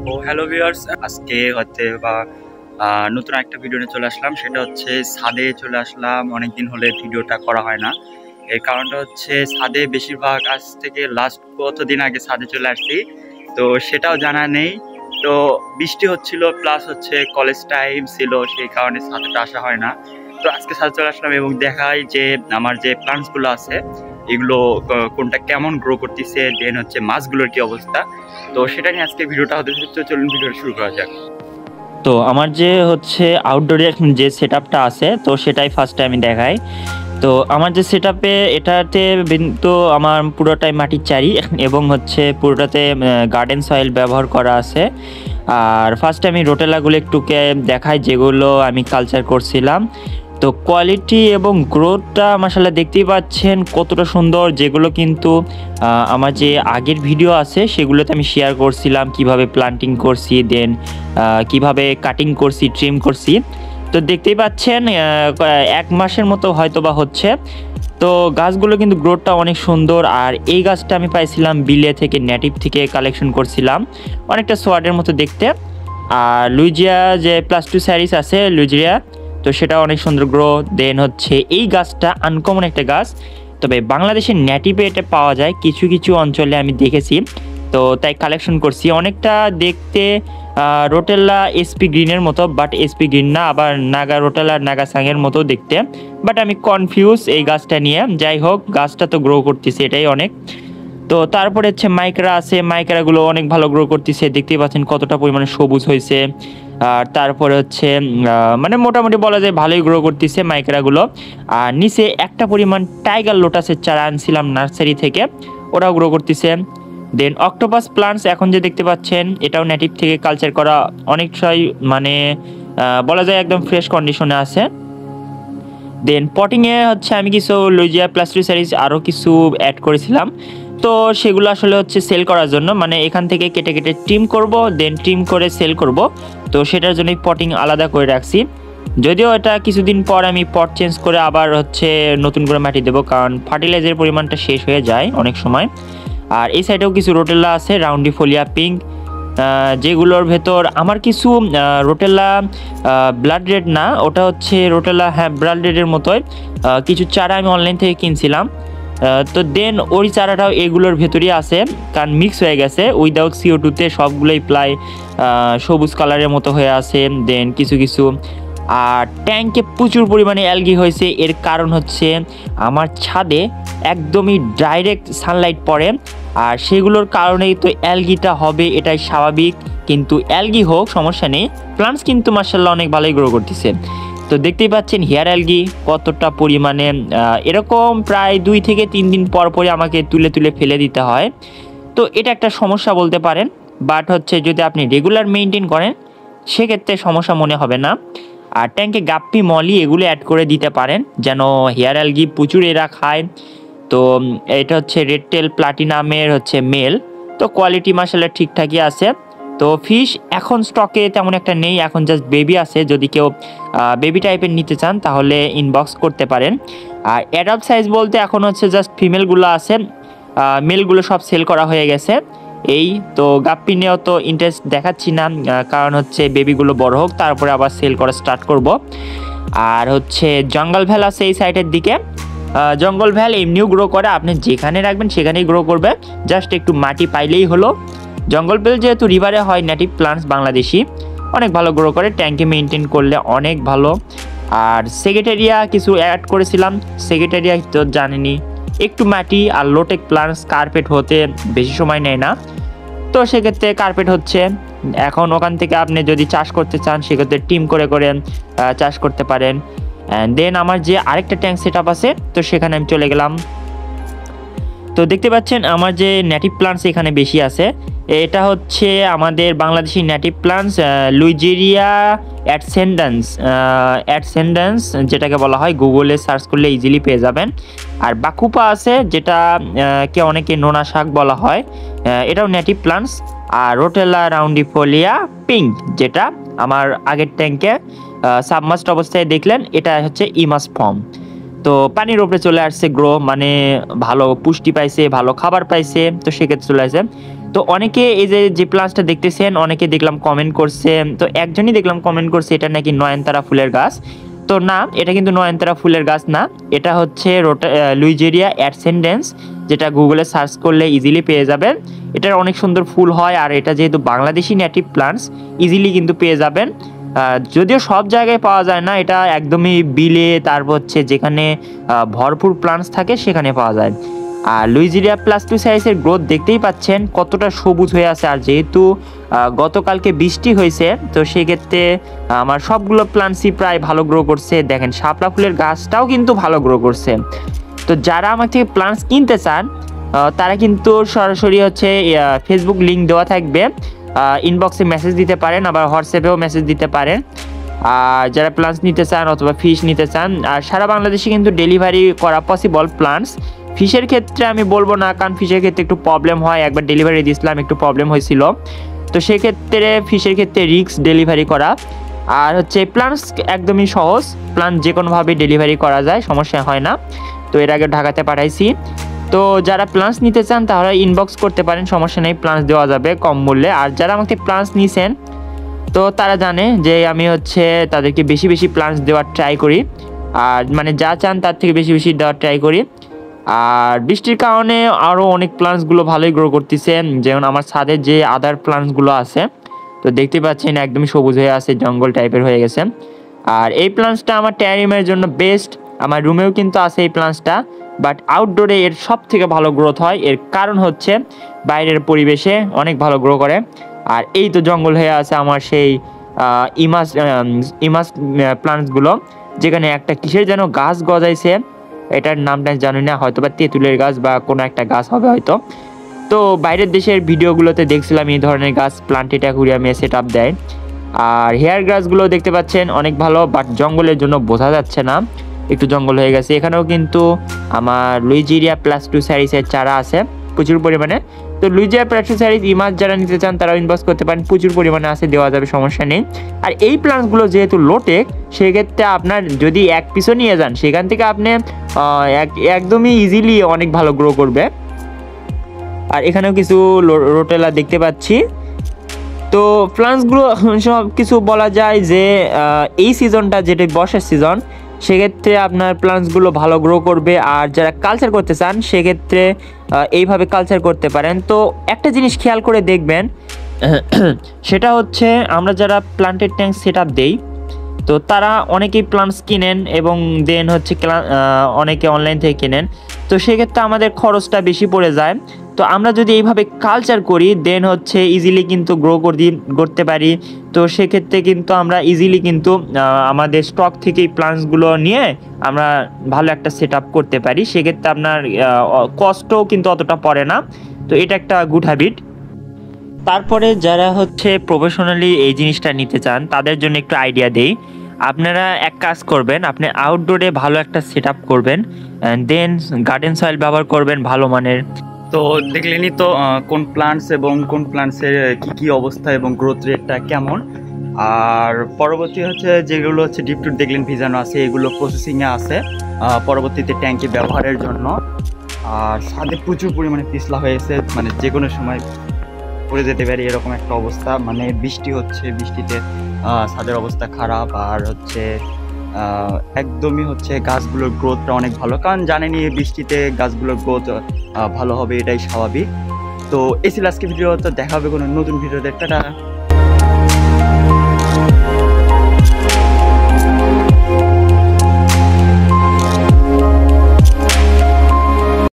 ও hello viewers, আজকে হচ্ছে নতুন একটা ভিডিও নিয়ে চলে আসলাম। সেটা হচ্ছে ছাদে চলে আসলাম। অনেকদিন হলে ভিডিওটা করা হয় না। এর কারণটা হচ্ছে ছাদে বেশিরভাগ আজ থেকে লাস্ট কতদিন আগে ছাদে চলে আসছি, তো সেটাও জানা নেই। তো বৃষ্টি হচ্ছিল, প্লাস হচ্ছে কলেজ টাইম ছিল, সেই কারণে ছাদেটা আসা হয় না। তো আজকে ছাদে চলে আসলাম এবং দেখাই যে আমার যে প্লান্টসগুলো আছে এগুলো কোনটা কেমন গ্রো করতেছে, দেন হচ্ছে মাছগুলোর কি অবস্থা। তো সেটা নিয়ে আজকে ভিডিওটা হতে চলছে। চলুন ভিডিওটা শুরু করা যাক। তো আমার যে হচ্ছে আউটডোরে যে সেটআপটা আছে, তো সেটাই ফার্স্টে আমি দেখাই। তো আমার যে সেটআপে এটাতে কিন্তু আমার পুরোটাই মাটির চারি এবং হচ্ছে পুরোটাতে গার্ডেন সয়েল ব্যবহার করা আছে। আর ফার্স্টে আমি রোটেলাগুলো একটুকে দেখাই যেগুলো আমি কালচার করছিলাম। তো কোয়ালিটি এবং গ্রোথটা মাশাআল্লাহ দেখতেই পাচ্ছেন কতটা সুন্দর, যেগুলো কিন্তু আমার যে আগের ভিডিও আছে সেগুলোতে আমি শেয়ার করছিলাম কিভাবে প্লান্টিং করছি, দেন কিভাবে কাটিং করছি, ট্রিম করছি। তো দেখতেই পাচ্ছেন 1 মাসের মতো হয়তো বা হচ্ছে। তো গাছগুলো কিন্তু গ্রোথটা অনেক সুন্দর। আর এই গাছটা আমি পাইছিলাম বিলে থেকে, নেটিভ থেকে কালেকশন করছিলাম, অনেকটা সোয়ার্ডের মতো দেখতে। আর লুইজিয়া যে +2 স্যারিস আছে লুইজিয়া, তো সেটা অনেক সুন্দর গ্রো। দেন হচ্ছে এই গাছটা আনকমন একটা গাছ, তবে বাংলাদেশের নেটিভে এটা পাওয়া যায় কিছু কিছু অঞ্চলে আমি দেখেছি, তো তাই কালেকশন করছি। অনেকটা দেখতে রোটেলা এসপি গ্রিনের মতো, বাট এসপি গ্রিন না, আবার নাগা রোটেলা নাগা সাংয়ের মতো দেখতে। বাট আমি কনফিউজ এই গাছটা নিয়ে। যাই হোক, গাছটা তো গ্রো করতেছে, এটাই অনেক। তো তারপরে হচ্ছে মাইকরা আছে, মাইকরাগুলো অনেক ভালো গ্রো করতেছে, দেখতেই পাচ্ছেন কতটা পরিমাণে সবুজ হয়েছে। আর তারপরে হচ্ছে মানে মোটামুটি বলা যায় ভালোই গ্রো করতেছে মাইকরাগুলো। আর নিচে একটা পরিমাণ টাইগার লোটাসের চারা আনছিলাম নার্সারি থেকে, ওরাও গ্রো করতেছে। দেন অক্টোপাস প্লান্টস এখন যে দেখতে পাচ্ছেন, এটাও নেটিভ থেকে কালচার করা, অনেকটাই মানে বলা যায় একদম ফ্রেশ কন্ডিশনে আছে। দেন পটিংয়ে হচ্ছে আমি কিছু লুইজিয়া +2 স্যারিস আরও কিছু অ্যাড করেছিলাম। তো সেগুলো আসলে হচ্ছে সেল করার জন্য, মানে এখান থেকে কেটে কেটে ট্রিম করব, দেন ট্রিম করে সেল করব। তো সেটার জন্যই পটিং আলাদা করে রাখছি। যদিও এটা কিছুদিন পর আমি পট চেঞ্জ করে আবার হচ্ছে নতুন করে মাটি দেবো, কারণ ফার্টিলাইজারের পরিমাণটা শেষ হয়ে যায় অনেক সময়। আর এই সাইডেও কিছু রোটেলা আছে, রাউন্ডিফোলিয়া পিঙ্ক, যেগুলোর ভেতর আমার কিছু রোটেলা ব্লাড রেড না, ওটা হচ্ছে রোটেলা, হ্যাঁ ব্লাড রেডের মতোই কিছু চারা আমি অনলাইন থেকে কিনছিলাম। তো দেন ওই চারাটাও এগুলোর ভেতরেই আছে, কারণ মিক্স হয়ে গেছে উইদাউট CO2-তে, সবগুলোই প্রায় সবুজ কালারের মতো হয়ে আছে। দেন কিছু কিছু আর ট্যাঙ্কে প্রচুর পরিমাণে অ্যালগি হয়েছে। এর কারণ হচ্ছে আমার ছাদে একদমই ডাইরেক্ট সানলাইট পড়ে, আর সেগুলোর কারণেই তো অ্যালগিটা হবে, এটাই স্বাভাবিক। কিন্তু অ্যালগি হোক সমস্যা নেই, প্লান্টস কিন্তু মাশাআল্লাহ অনেক ভালোই গ্রো করতেছে। তো দেখতেই পাচ্ছেন হেয়ার অ্যালগি কতটা পরিমাণে, এরকম প্রায় 2 থেকে 3 দিন পর পরে আমাকে তুলে তুলে ফেলে দিতে হয়। তো এটা একটা সমস্যা বলতে পারেন, বাট হচ্ছে যদি আপনি রেগুলার মেনটেন করেন সেক্ষেত্রে সমস্যা মনে হবে না। আর ট্যাঙ্কে গাপ্পি, মলি এগুলো অ্যাড করে দিতে পারেন, যেন হেয়ার অ্যালগি প্রচুর এরা খায়। তো এটা হচ্ছে রেড টেল প্লাটিনামের হচ্ছে মেল। তো কোয়ালিটি মাশাআল্লাহ ঠিকঠাকই আছে। তো ফিশ এখন স্টকে তেমন একটা নেই, এখন জাস্ট বেবি আছে। যদি কেউ বেবি টাইপের নিতে চান তাহলে ইনবক্স করতে পারেন। আর অ্যাডাল্ট সাইজ বলতে এখন হচ্ছে জাস্ট ফিমেলগুলো আছে, মেলগুলো সব সেল করা হয়ে গেছে। এই তো গাপ্পি নিয়েও তো ইন্টারেস্ট দেখাচ্ছি না, কারণ হচ্ছে বেবিগুলো বড় হোক তারপরে আবার সেল করা স্টার্ট করব। আর হচ্ছে জঙ্গল ভ্যাল আছে এই সাইডের দিকে। জঙ্গল ভ্যাল এমনিও গ্রো করে, আপনি যেখানে রাখবেন সেখানেই গ্রো করবে, জাস্ট একটু মাটি পাইলেই হলো। জঙ্গল ভ্যাল যেহেতু রিভারে হয়, নেটিভ প্লান্টস বাংলাদেশি, অনেক ভালো গ্রো করে, ট্যাঙ্কে মেনটেন করলে অনেক ভালো। আর সেক্রেটারিয়া কিছু অ্যাড করেছিলাম, সেক্রেটারিয়া তো জানেনি একটু মাটি আর লোটেক প্লান্টস কার্পেট হতে বেশি সময় নেয় না। তো সেক্ষেত্রে কার্পেট হচ্ছে এখন, ওখান থেকে আপনি যদি চাষ করতে চান সেক্ষেত্রে টিম করে করে চাষ করতে পারেন। দেন আমার যে আরেকটা ট্যাঙ্ক সেটআপ আছে, তো সেখানে আমি চলে গেলাম। তো দেখতে পাচ্ছেন আমার যে নেটিভ প্লান্টস এখানে বেশি আছে, এটা হচ্ছে আমাদের বাংলাদেশি নেটিভ প্লান্টস লুইজেরিয়া অ্যাডসেন্ডেন্স যেটাকে বলা হয়, গুগলে সার্চ করলে ইজিলি পেয়ে যাবেন। আর বাকুপা আছে, যেটা কে অনেকে নোনা শাক বলা হয়, এটাও নেটিভ প্লান্টস। আর রোটেলা রাউন্ডিফোলিয়া পিঙ্ক, যেটা আমার আগের ট্যাঙ্কে সাবমার্জড অবস্থায় দেখলেন, এটা হচ্ছে ইমাস ফর্ম। তো পানির উপরে চলে আসছে গ্রো, মানে ভালো পুষ্টি পাইছে, ভালো খাবার পাইছে, তো সেক্ষেত্রে চলে আসে। তো অনেকে এই যে প্লান্টসটা দেখতেছেন, অনেকে দেখলাম কমেন্ট করছে, তো একজনই দেখলাম কমেন্ট করছে এটা নাকি নয়নতারা ফুলের গাছ। তো না, এটা কিন্তু নয়নতারা ফুলের গাছ না, এটা হচ্ছে লুইজেরিয়া অ্যাডসেন্ডেন্স, যেটা গুগলে সার্চ করলে ইজিলি পেয়ে যাবেন। এটার অনেক সুন্দর ফুল হয়, আর এটা যেহেতু বাংলাদেশি নেটিভ প্লান্টস, ইজিলি কিন্তু পেয়ে যাবেন। যদিও সব জায়গায় পাওয়া যায় না, এটা একদমই বিলে, তারপর হচ্ছে যেখানে ভরপুর প্লান্টস থাকে সেখানে পাওয়া যায়। আর লুইজেরিয়া প্লাস্টুসাইরিসের গ্রোথ দেখতেই পাচ্ছেন কতটা সবুজ হয়ে আছে, আর যেহেতু গতকালকে বৃষ্টি হয়েছে, তো সেক্ষেত্রে আমার সবগুলো প্লান্টসই প্রায় ভালো গ্রো করছে। দেখেন শাপলা ফুলের গাছটাও কিন্তু ভালো গ্রো করছে। তো যারা আমার থেকে প্লান্টস কিনতে চান তারা কিন্তু সরাসরি হচ্ছে ফেসবুক লিঙ্ক দেওয়া থাকবে, ইনবক্সে মেসেজ দিতে পারেন, আবার হোয়াটসঅ্যাপেও মেসেজ দিতে পারেন। আর যারা প্লান্টস নিতে চান অথবা ফিশ নিতে চান, আর সারা বাংলাদেশে কিন্তু ডেলিভারি করা পসিবল প্লান্টস। ফিশের ক্ষেত্রে আমি বলবো না, কারণ ফিশের ক্ষেত্রে একটু প্রবলেম হয়, একবার ডেলিভারি দিয়েছিলাম একটু প্রবলেম হয়েছিল, তো সেক্ষেত্রে ফিশের ক্ষেত্রে রিস্ক ডেলিভারি করা। আর হচ্ছে প্লান্টস একদমই সহজ, প্লান্ট যে কোনোভাবে ডেলিভারি করা যায়, সমস্যা হয় না। তো এর আগে ঢাকাতে পাঠাইছি। তো যারা প্লান্টস নিতে চান তাহলে ইনবক্স করতে পারেন, সমস্যা নেই, প্লান্টস দেওয়া যাবে কম মূল্যে। আর যারা আমাকে প্লান্টস নিয়েছেন তো তারা জানে যে আমি হচ্ছে তাদেরকে বেশি বেশি প্লান্টস দেওয়ার ট্রাই করি, আর মানে যা চান তার থেকে বেশি বেশি দেওয়ার ট্রাই করি। আর বৃষ্টির কারণে আরও অনেক প্লান্টসগুলো ভালোই গ্রো করতেছে, যেমন আমার ছাদে যে আদার প্লান্টসগুলো আছে, তো দেখতে পাচ্ছেন একদমই সবুজ হয়ে আছে, জঙ্গল টাইপের হয়ে গেছে। আর এই প্লান্টসটা আমার টেরারিয়ামের জন্য বেস্ট, আমার রুমেও কিন্তু আছে এই প্লান্টসটা, বাট আউটডোরে এর সব থেকে ভালো গ্রোথ হয়। এর কারণ হচ্ছে বাইরের পরিবেশে অনেক ভালো গ্রো করে। আর এই তো জঙ্গল হয়ে আছে আমার সেই ইমাস প্লান্টসগুলো, যেখানে একটা কিসের যেন গাছ গজাইছে, এটার নামটা জানি না, হয়তো বা তেঁতুলের গাছ বা কোনো একটা গাছ হবে হয়তো। তো বাইরের দেশের ভিডিওগুলোতে দেখছিলাম এই ধরনের গাছ প্লান্টেড অ্যাকুরিয়ামে সেট আপ দেয়। আর হেয়ার গ্রাসগুলো দেখতে পাচ্ছেন অনেক ভালো, বাট জঙ্গলের জন্য বোঝা যাচ্ছে না, একটু জঙ্গল হয়ে গেছে। এখানেও কিন্তু আমার লুইজেরিয়া প্লাস্টুসাইরিসের চারা আছে প্রচুর পরিমাণে। তো লুইজেরিয়া প্লাস্টুসাইরিস ইমাস যারা নিতে চান তারাও ইনবক্স করতে পারেন, প্রচুর পরিমাণে আছে, দেওয়া যাবে, সমস্যা নেই। আর এই প্লান্টসগুলো যেহেতু লোটেক, সেক্ষেত্রে আপনার যদি এক পিসও নিয়ে যান সেখান থেকে আপনি একদমই ইজিলি অনেক ভালো গ্রো করবে। আর এখানেও কিছু রোটেলা দেখতে পাচ্ছি। তো প্লান্টসগুলো সব কিছু বলা যায় যে এই সিজনটা যেটা বর্ষার সিজন, সেক্ষেত্রে আপনার প্লান্টসগুলো ভালো গ্রো করবে। আর যারা কালচার করতে চান সেক্ষেত্রে এইভাবে কালচার করতে পারেন। তো একটা জিনিস খেয়াল করে দেখবেন, সেটা হচ্ছে আমরা যারা প্লান্টেড ট্যাঙ্ক সেট আপ দেই, তো তারা অনেকেই প্লান্টস কিনেন এবং দেন হচ্ছে অনেকে অনলাইন থেকে কিনেন, তো সেক্ষেত্রে আমাদের খরচটা বেশি পড়ে যায়। তো আমরা যদি এইভাবে কালচার করি দেন হচ্ছে ইজিলি কিন্তু গ্রো করতে পারি। তো সেক্ষেত্রে কিন্তু আমরা ইজিলি কিন্তু আমাদের স্টক থেকেই প্লান্টসগুলো নিয়ে আমরা ভালো একটা সেট আপ করতে পারি, সেক্ষেত্রে আপনার কষ্টও কিন্তু অতটা পড়ে না। তো এটা একটা গুড হ্যাবিট। তারপরে যারা হচ্ছে প্রফেশনালি এই জিনিসটা নিতে চান তাদের জন্য একটু আইডিয়া দেই। আপনারা এক কাজ করবেন, আপনি আউটডোরে ভালো একটা সেট আপ করবেন, দেন গার্ডেন সয়েল ব্যবহার করবেন ভালো মানের। তো দেখলেনই তো কোন প্লান্টস এবং কোন প্লান্টসের কি অবস্থা এবং গ্রোথ রেটটা কেমন। আর পরবর্তী হচ্ছে যেগুলো হচ্ছে ডিপ টুট দেখলেন ভিজানো আছে, এগুলো প্রসেসিংয়ে আছে পরবর্তীতে ট্যাঙ্কে ব্যবহারের জন্য। আর ছাদে প্রচুর পরিমাণে পিছলা হয়েছে, মানে যে কোনো সময় পড়ে যেতে পারি এরকম একটা অবস্থা, মানে বৃষ্টি হচ্ছে, বৃষ্টিতে ছাদের অবস্থা খারাপ। আর হচ্ছে একদমই হচ্ছে গাছগুলোর গ্রোথটা অনেক ভালো, কারণ জানেনই বৃষ্টিতে গাছগুলোর গ্রোথ ভালো হবে, এটাই স্বাভাবিক। তো এই ছিল আজকে ভিডিও, তো দেখা হবে কোনো নতুন ভিডিওতে। টাটা।